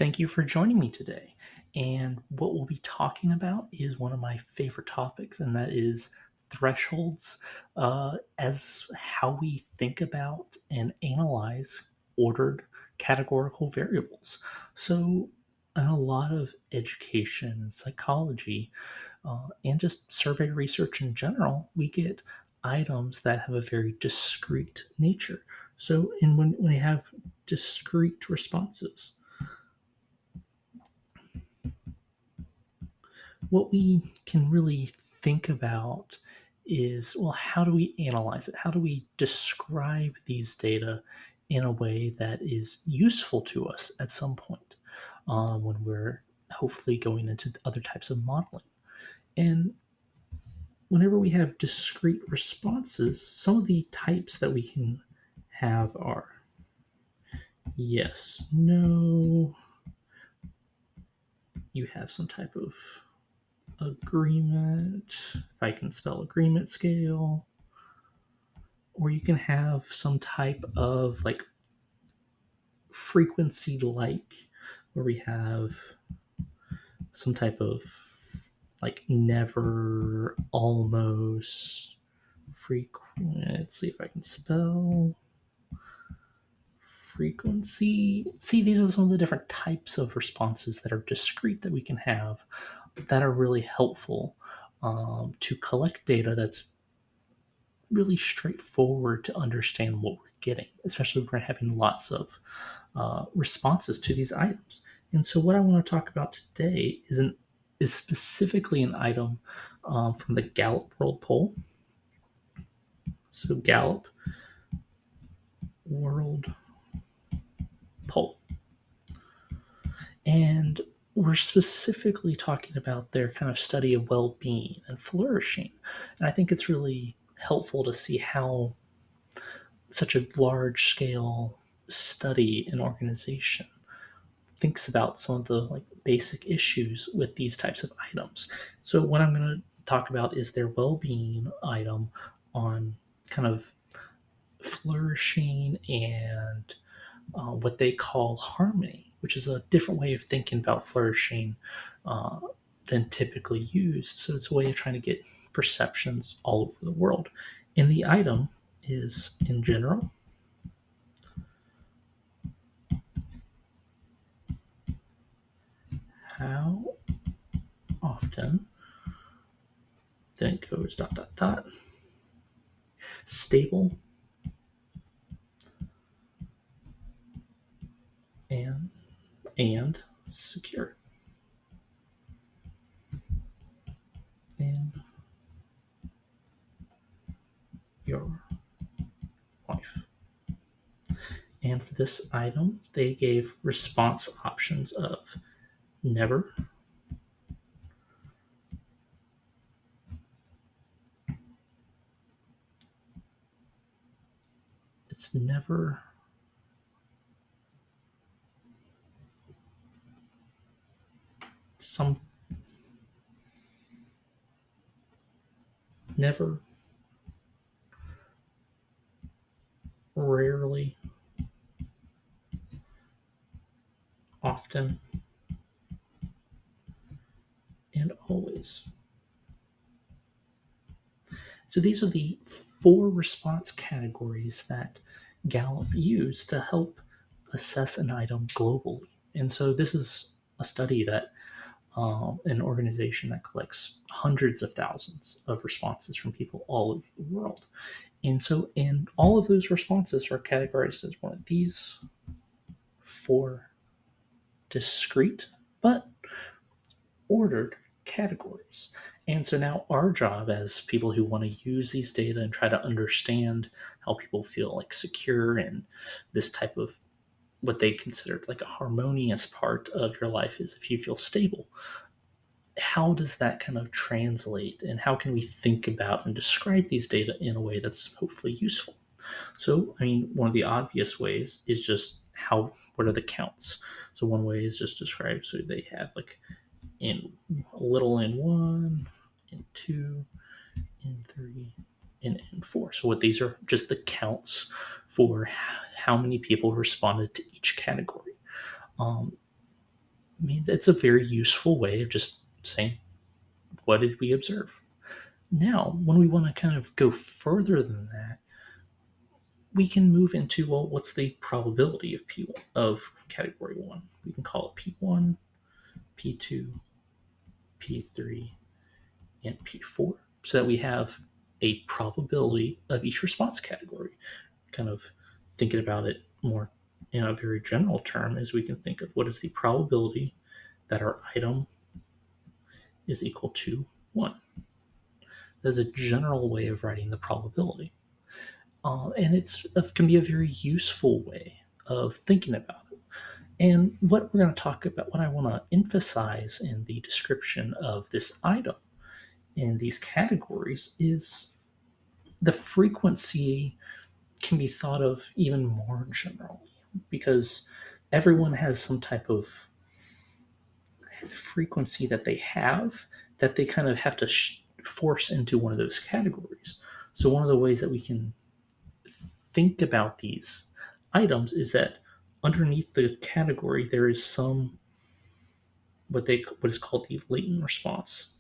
Thank you for joining me today. And what we'll be talking about is one of my favorite topics, and that is thresholds as how we think about and analyze ordered categorical variables. So, in a lot of education and psychology, and just survey research in general, we get items that have a very discrete nature. So, when we have discrete responses, what we can really think about is, well, how do we analyze it? How do we describe these data in a way that is useful to us at some point when we're hopefully going into other types of modeling? And whenever we have discrete responses, some of the types that we can have are yes, no, you have some type of agreement, if I can spell agreement scale, or you can have some type of like frequency like where we have some type of like never, almost, frequent. Let's see if I can spell frequency. See, these are some of the different types of responses that are discrete that we can have that are really helpful to collect data that's really straightforward to understand what we're getting, especially if we're having lots of responses to these items. And so, what I want to talk about today is specifically an item from the Gallup World Poll. So, Gallup World Poll, and we're specifically talking about their kind of study of well-being and flourishing. And I think it's really helpful to see how such a large scale study and organization thinks about some of the like basic issues with these types of items. So what I'm going to talk about is their well-being item on kind of flourishing and what they call harmony, which is a different way of thinking about flourishing uh, than typically used. So it's a way of trying to get perceptions all over the world. And the item is in general, how often, then it goes dot dot dot, stable and secure in your life. And for this item, they gave response options of never, it's never, some, never, rarely, often, and always. So these are the four response categories that Gallup used to help assess an item globally. And so this is a study that an organization that collects hundreds of thousands of responses from people all over the world. And so, and all of those responses are categorized as one of these four discrete but ordered categories. And so now our job as people who want to use these data and try to understand how people feel like secure and this type of what they considered like a harmonious part of your life is if you feel stable. How does that kind of translate and how can we think about and describe these data in a way that's hopefully useful? So, I mean, one of the obvious ways is just what are the counts? So, one way is just describe, so they have like in a little in one, in two, in three, and in four. So, what these are just the counts for how many people responded to each category. Um, I mean, it's a very useful way of just saying, what did we observe? Now, when we want to kind of go further than that, we can move into, well, what's the probability of P1 of category 1? We can call it P1, P2, P3, and P4, so that we have a probability of each response category. Kind of thinking about it more in a very general term, is we can think of what is the probability that our item is equal to 1. That's a general way of writing the probability. And it can be a very useful way of thinking about it. And what we're going to talk about, what I want to emphasize in the description of this item in these categories, is the frequency can be thought of even more generally, because everyone has some type of frequency that they have that they kind of have to force into one of those categories. So one of the ways that we can think about these items is that underneath the category there is some what is called the latent response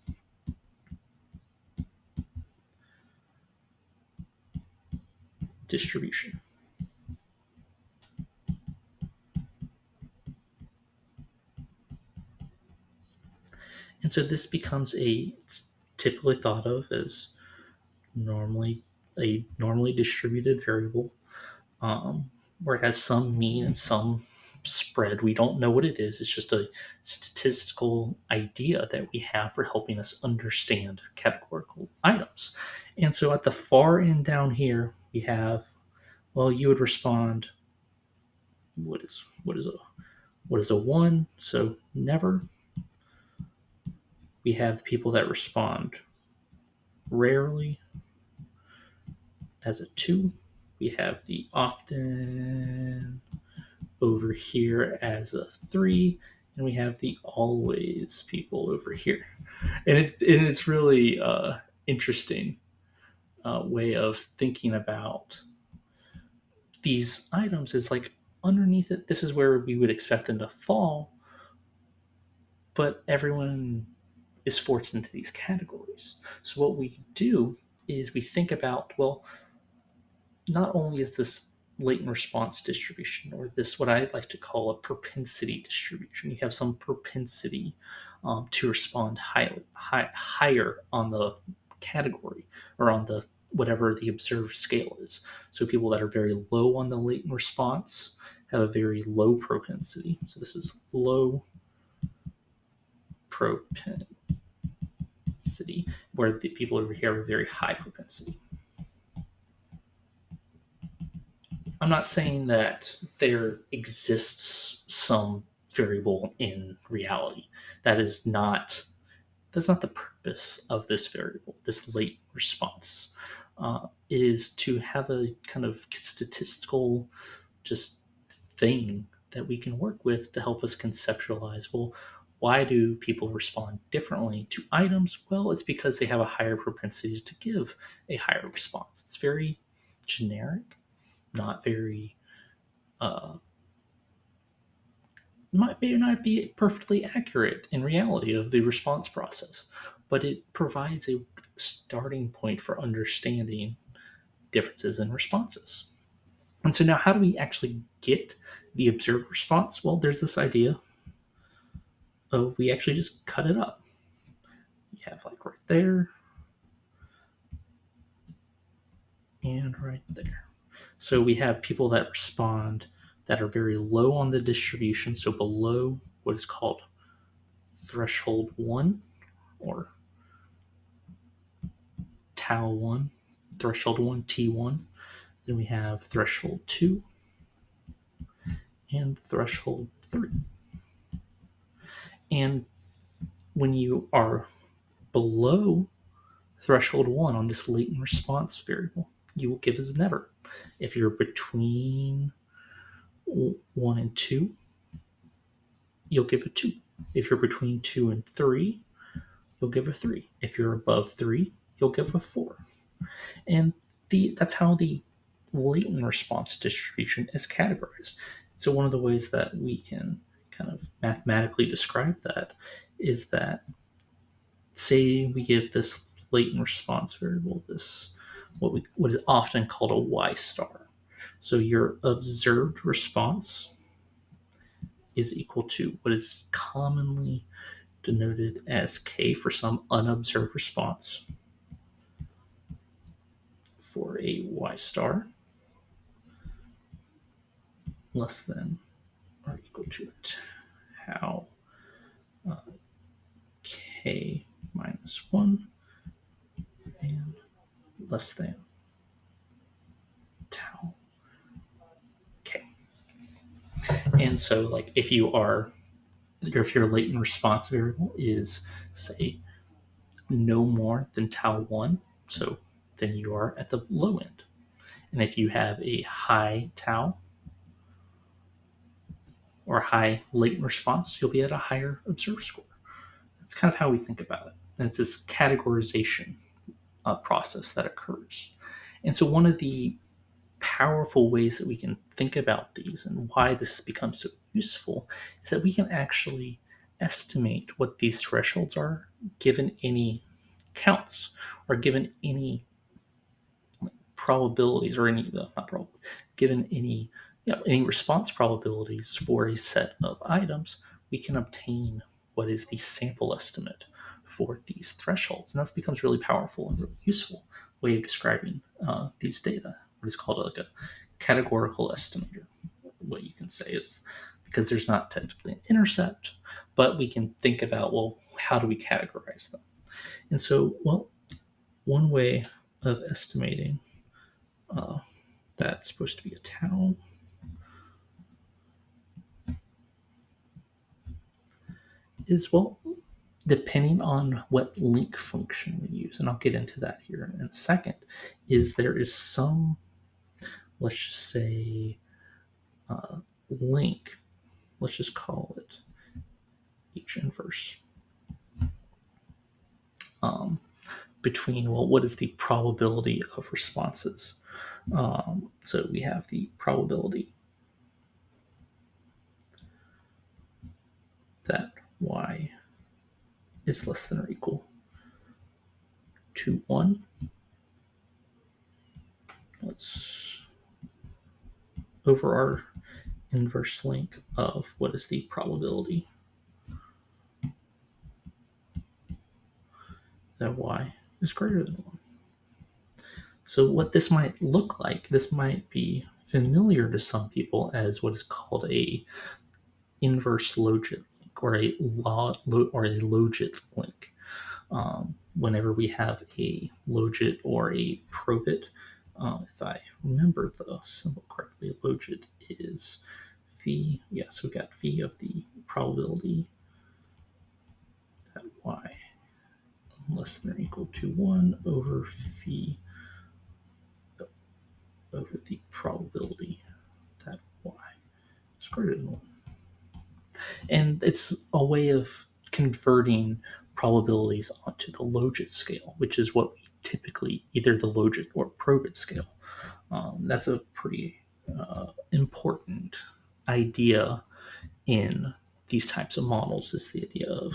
distribution. And so this becomes it's typically thought of as a normally distributed variable, where it has some mean and some spread. We don't know what it is. It's just a statistical idea that we have for helping us understand categorical items. And so at the far end down here, we have, well, you would respond, what is a one? So never. We have people that respond rarely as a 2. We have the often over here as a 3, and we have the always people over here. And it's really interesting way of thinking about these items. Is like underneath it, this is where we would expect them to fall, but everyone is forced into these categories. So what we do is we think about, well, not only is this latent response distribution, or this what I like to call a propensity distribution, you have some propensity to respond higher on the category, or on the whatever the observed scale is. So people that are very low on the latent response have a very low propensity. So this is low propensity, where the people over here have a very high propensity. I'm not saying that there exists some variable in reality. That's not the purpose of this variable, this latent response. It is to have a kind of statistical just thing that we can work with to help us conceptualize, well, why do people respond differently to items? Well, it's because they have a higher propensity to give a higher response. It's very generic, not very may not be perfectly accurate in reality of the response process, but it provides a starting point for understanding differences in responses. And so now, how do we actually get the observed response? Well, there's this idea of we actually just cut it up. You have like right there and right there. So we have people that respond that are very low on the distribution, so below what is called threshold 1, or tau 1, threshold 1, T1. Then we have threshold 2 and threshold 3. And when you are below threshold 1 on this latent response variable, you will give as never. If you're between 1 and 2, you'll give a 2. If you're between 2 and 3, you'll give a 3. If you're above 3, you'll give a 4. And that's how the latent response distribution is categorized. So one of the ways that we can kind of mathematically describe that is that, say we give this latent response variable this what is often called a y star. So your observed response is equal to what is commonly denoted as k for some unobserved response for a y star less than or equal to tau k minus 1 and less than tau k. And so, like, if your latent response variable is, say, no more than tau 1, so then you are at the low end. And if you have a high tau or high latent response, you'll be at a higher observed score. That's kind of how we think about it. And it's this categorization process that occurs. And so one of the powerful ways that we can think about these and why this becomes so useful is that we can actually estimate what these thresholds are given any counts or given any probabilities or any not probable, given any any response probabilities for a set of items. We can obtain what is the sample estimate for these thresholds, and that becomes really powerful and really useful way of describing these data. What is called like a categorical estimator. What you can say is, because there's not technically an intercept, but we can think about, well, how do we categorize them? And so, well, one way of estimating that's supposed to be a tau is, well, depending on what link function we use, and I'll get into that here in a second, is there is some, let's just say, link, let's just call it H inverse, between, well, what is the probability of responses? So we have the probability that y is less than or equal to 1. Let's over our inverse link of what is the probability that y is greater than 1. So what this might look like, this might be familiar to some people as what is called a inverse logit link or a logit link. Whenever we have a logit or a probit, if I remember the symbol correctly, a logit is phi. Yeah, so we got phi of the probability that y less than or equal to 1 over phi over the probability that y is greater than 1. And it's a way of converting probabilities onto the logit scale, which is what we typically, either the logit or probit scale. That's a pretty important idea in these types of models, is the idea of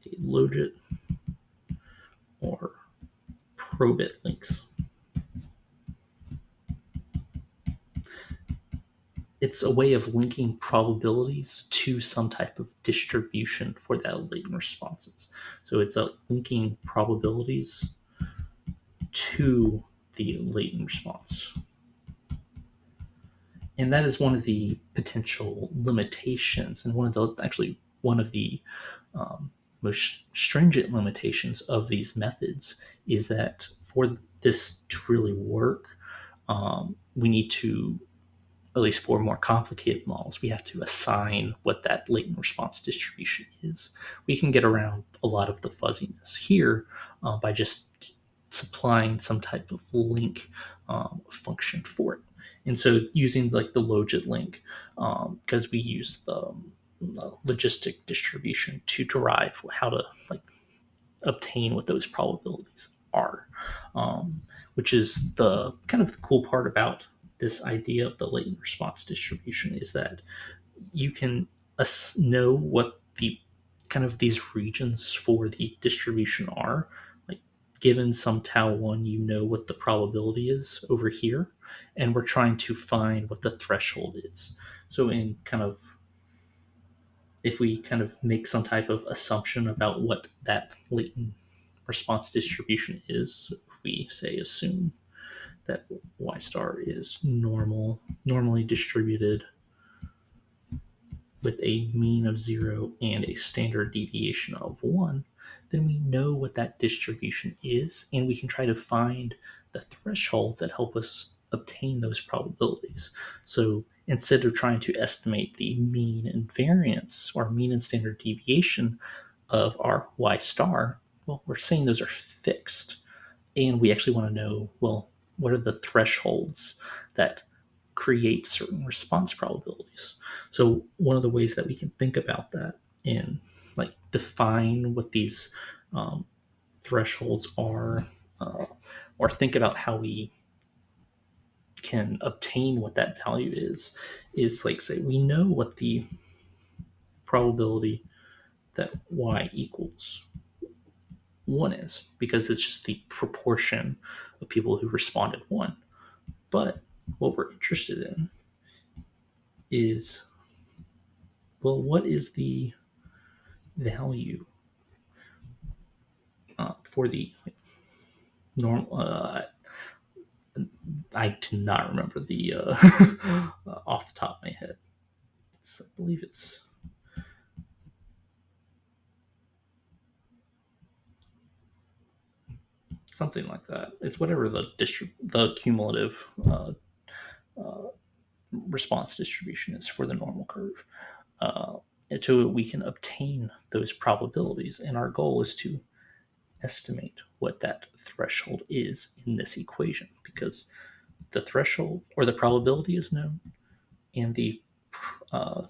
a logit or probit links. It's a way of linking probabilities to some type of distribution for that latent responses. So it's a linking probabilities to the latent response. And that is one of the potential limitations, and one of the most stringent limitations of these methods is that for this to really work, we need to, at least for more complicated models, we have to assign what that latent response distribution is. We can get around a lot of the fuzziness here by just supplying some type of link function for it. And so using like the logit link, because we use the logistic distribution to derive how to like obtain what those probabilities are, which is the kind of the cool part about this idea of the latent response distribution, is that you can know what the kind of these regions for the distribution are. Like, given some tau 1, you know what the probability is over here, and we're trying to find what the threshold is. So in kind of, if we kind of make some type of assumption about what that latent response distribution is, so if we say assume that y star is normally distributed with a mean of 0 and a standard deviation of 1, then we know what that distribution is, and we can try to find the thresholds that help us obtain those probabilities. So instead of trying to estimate the mean and variance, or mean and standard deviation of our y star, well, we're saying those are fixed. And we actually want to know, well, what are the thresholds that create certain response probabilities? So one of the ways that we can think about that and like define what these thresholds are, or think about how we can obtain what that value is like, say we know what the probability that y equals 1 is, because it's just the proportion of people who responded 1. But what we're interested in is, well, what is the value for the normal? I do not remember the off the top of my head. I believe it's something like that. It's whatever the cumulative uh, response distribution is for the normal curve. So we can obtain those probabilities, and our goal is to estimate what that threshold is in this equation, because the threshold or the probability is known, and the uh,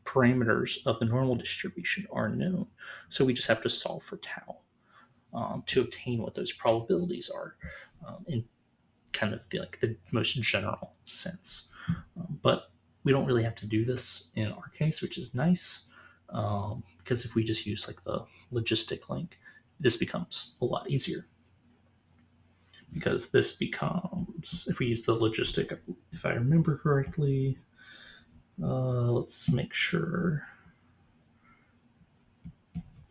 parameters of the normal distribution are known. So we just have to solve for tau to obtain what those probabilities are, in kind of like the most general sense. But we don't really have to do this in our case, which is nice, because if we just use like the logistic link, this becomes a lot easier. Because this becomes, if we use the logistic, if I remember correctly, let's make sure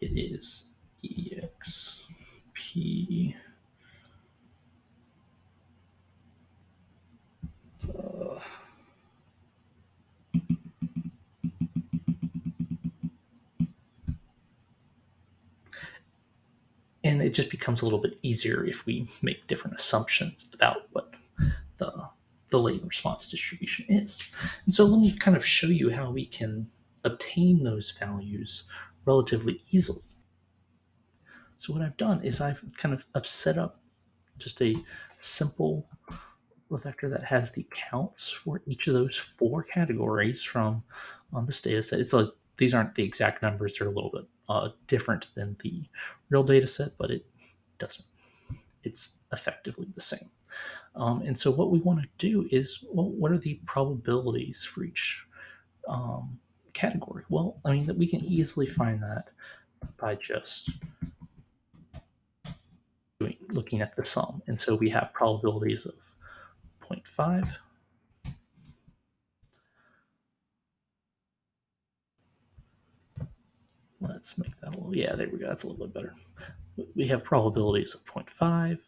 it is exp. Uh, and it just becomes a little bit easier if we make different assumptions about what the the latent response distribution is. And so let me kind of show you how we can obtain those values relatively easily. So what I've done is I've kind of set up just a simple vector that has the counts for each of those 4 categories from on this data set. It's like, these aren't the exact numbers; they're a little bit different than the real data set, but it doesn't. It's effectively the same. And so what we want to do is, well, what are the probabilities for each category? Well, I mean, we can easily find that by just looking at the sum. And so we have probabilities of 0.5. Let's make that a little, yeah, there we go. That's a little bit better. We have probabilities of 0.5,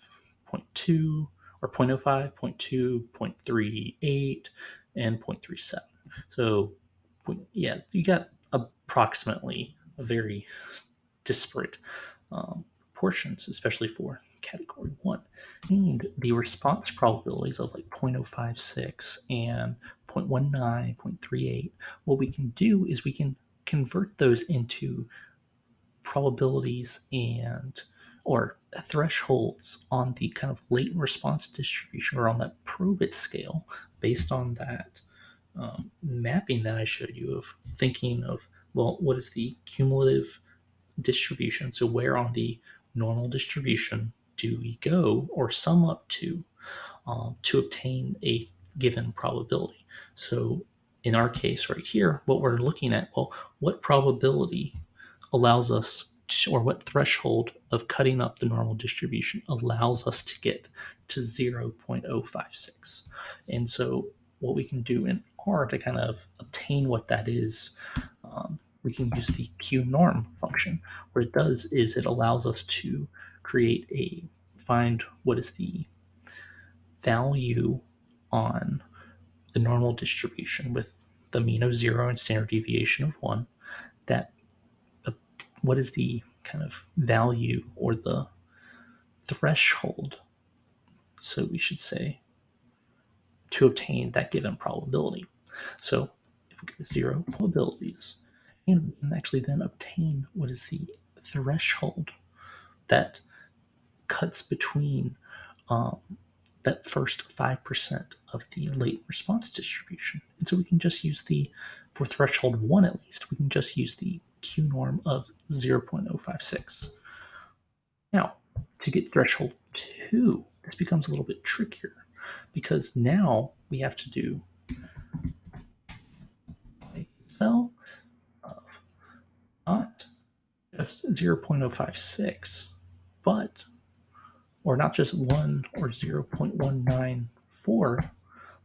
0.2, or 0.05, 0.2, 0.38, and 0.37. So, yeah, you got approximately a very disparate proportions, especially for category 1. And the response probabilities of like 0.056 and 0.19, 0.38, what we can do is we can convert those into probabilities and or thresholds on the kind of latent response distribution, or on that Probit scale, based on that mapping that I showed you of thinking of, well, what is the cumulative distribution? So where on the normal distribution do we go or sum up to obtain a given probability? So in our case right here, what we're looking at, well, what probability allows us to, or what threshold of cutting up the normal distribution allows us to get to 0.056. And so what we can do in R to kind of obtain what that is, we can use the qnorm function. What it does is it allows us to find what is the value on the normal distribution with the mean of 0 and standard deviation of 1, that what is the kind of value or the threshold, so we should say, to obtain that given probability. So if we go to 0 probabilities, and we can actually then obtain what is the threshold that cuts between that first 5% of the latent response distribution. And so we can just use for threshold 1 at least, we can just use the qnorm of 0.056. Now, to get threshold 2, this becomes a little bit trickier, because now we have to do a cell of not just 0.056, but, or not just 1 or 0.194,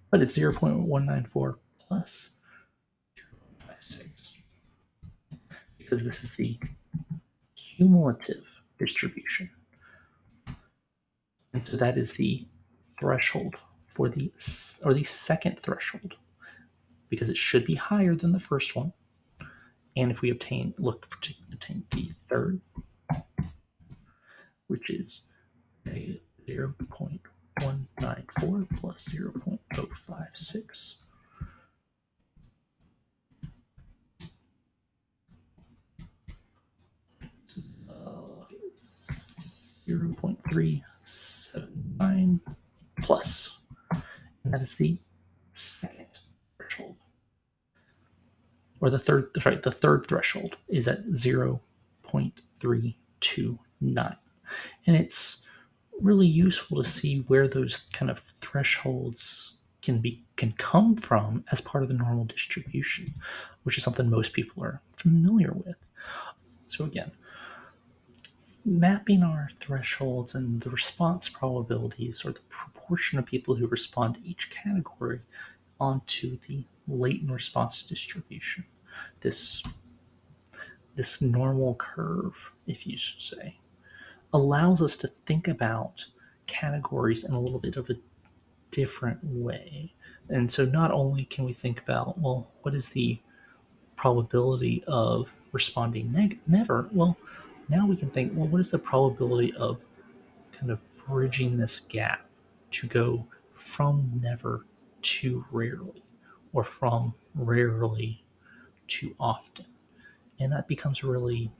but it's 0.194 plus 0.56, because this is the cumulative distribution. And so that is the threshold for the second threshold, because it should be higher than the first one. And if we look to obtain the third, which is a 0.194 plus 0.056, 0.379 plus, and that is the second threshold. Or the third threshold is at 0.329. And it's really useful to see where those kind of thresholds can come from as part of the normal distribution, which is something most people are familiar with. So again, mapping our thresholds and the response probabilities, or the proportion of people who respond to each category, onto the latent response distribution, this normal curve, if you should say, allows us to think about categories in a little bit of a different way. And so not only can we think about, well, what is the probability of responding never? Well, now we can think, well, what is the probability of kind of bridging this gap to go from never to rarely, or from rarely to often? And that becomes a really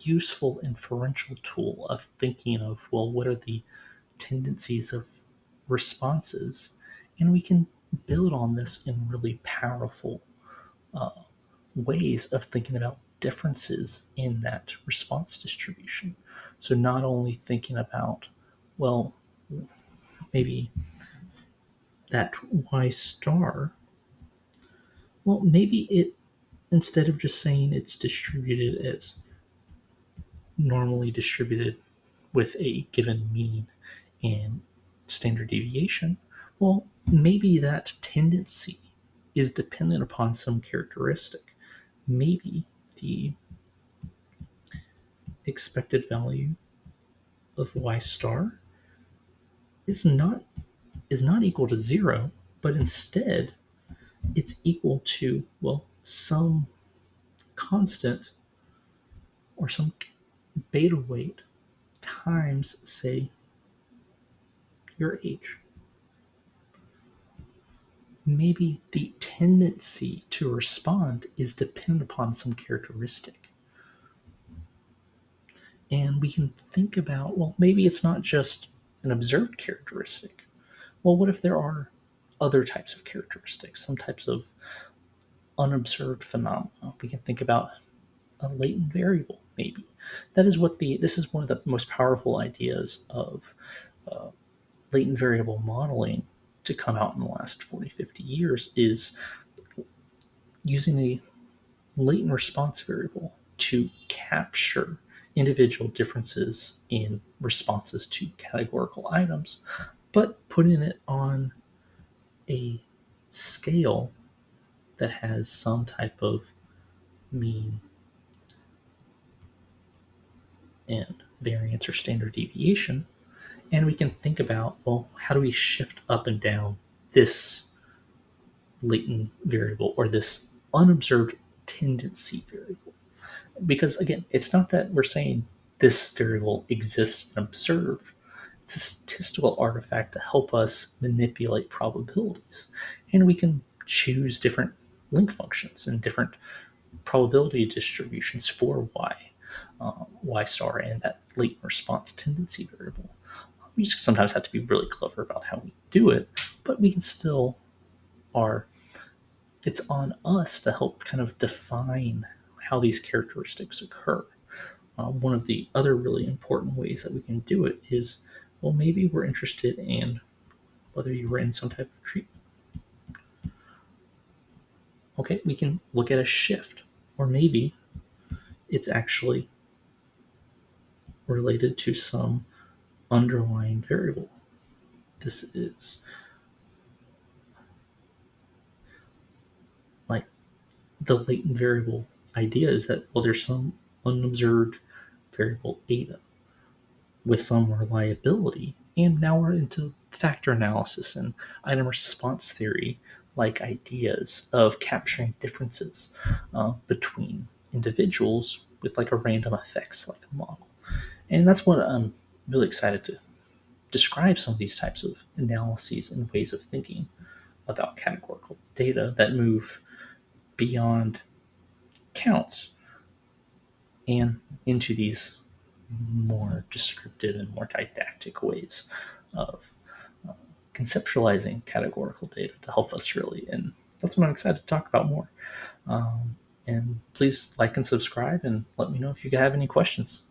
useful inferential tool of thinking of, well, what are the tendencies of responses? And we can build on this in really powerful ways of thinking about differences in that response distribution. So not only thinking about, well, maybe that y star, well, maybe it, instead of just saying it's distributed as normally distributed with a given mean and standard deviation, well, maybe that tendency is dependent upon some characteristic. Maybe the expected value of y star is not equal to 0, but instead it's equal to, well, some constant or some beta weight times, say, your age. Maybe the tendency to respond is dependent upon some characteristic. And we can think about, well, maybe it's not just an observed characteristic. Well, what if there are other types of characteristics, some types of unobserved phenomena? We can think about a latent variable, maybe. This is one of the most powerful ideas of latent variable modeling, to come out in the last 40, 50 years is using a latent response variable to capture individual differences in responses to categorical items, but putting it on a scale that has some type of mean and variance or standard deviation. And we can think about, well, how do we shift up and down this latent variable or this unobserved tendency variable? Because again, it's not that we're saying this variable exists and observed. It's a statistical artifact to help us manipulate probabilities. And we can choose different link functions and different probability distributions for y star and that latent response tendency variable. We just sometimes have to be really clever about how we do it, but we can still are it's on us to help kind of define how these characteristics occur. One of the other really important ways that we can do it is, well, maybe we're interested in whether you were in some type of treatment. Okay, we can look at a shift, or maybe it's actually related to some underlying variable. This is like the latent variable idea is that, well, there's some unobserved variable eta with some reliability. And now we're into factor analysis and item response theory like ideas of capturing differences between individuals with like a random effects like a model. And that's what I'm really excited to describe some of these types of analyses and ways of thinking about categorical data that move beyond counts and into these more descriptive and more didactic ways of conceptualizing categorical data to help us really. And that's what I'm excited to talk about more. And please like and subscribe and let me know if you have any questions.